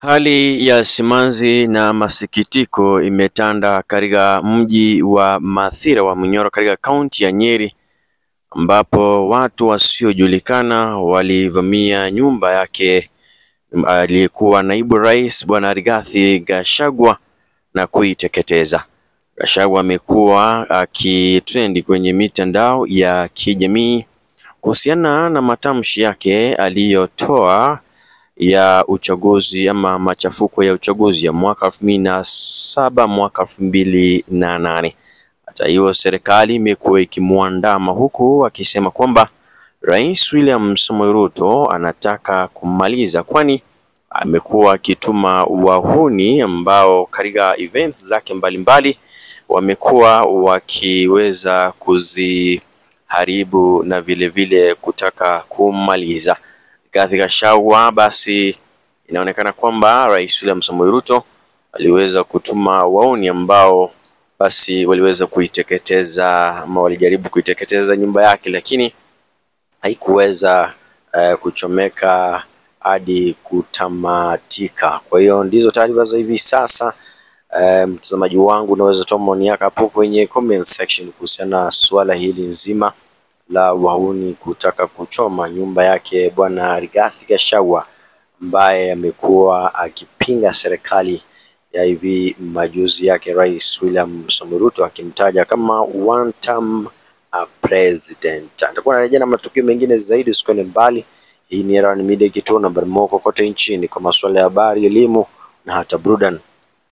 Hali ya simanzi na masikitiko imetanda katika mji wa Mathira wa Munyoro katika kaunti ya Nyeri, ambapo watu wasiojulikana walivamia nyumba yake aliyekuwa naibu rais Bwana Rigathi Gachagua na kuiteketeza. Gachagua amekuwa akitrendi kwenye mitandao ya kijamii kuhusiana na matamshi yake aliyotoa ya uchaguzi ama machafuko ya uchaguzi ya mwaka 2007 mwaka 2008. Hata hiyo serikali imekuwa ikimwandama huku akisema kwamba Rais William Samoei Ruto anataka kumaliza, kwani amekuwa akituma wahuni ambao katika events zake mbalimbali wamekuwa wakiweza kuziharibu na vile kutaka kumaliza. Rigathi Gachagua basi inaonekana kwamba Rais William Samoei Ruto aliweza kutuma wauni ambao basi waliweza kuiteketeza ama walijaribu kuiteketeza nyumba yake, lakini haikuweza kuchomeka hadi kutamatika. Kwa hiyo ndizo taarifa za hivi sasa. Mtazamaji wangu, unaweza toa maoni yako hapo kwenye comment section kuhusiana na swala hili nzima la wahuni kutaka kuchoma nyumba yake Bwana Rigathi Gachagua, ambaye amekuwa akipinga serikali ya hivi majuzi yake Rais William Samoei Ruto, akimtaja kama one term president. Atakuwa anarejea na matukio mengine zaidi, usikwende mbali. Hii ni Erwan Media, kituo nambari moja kote nchini kwa masuala ya habari, elimu na hata burudani.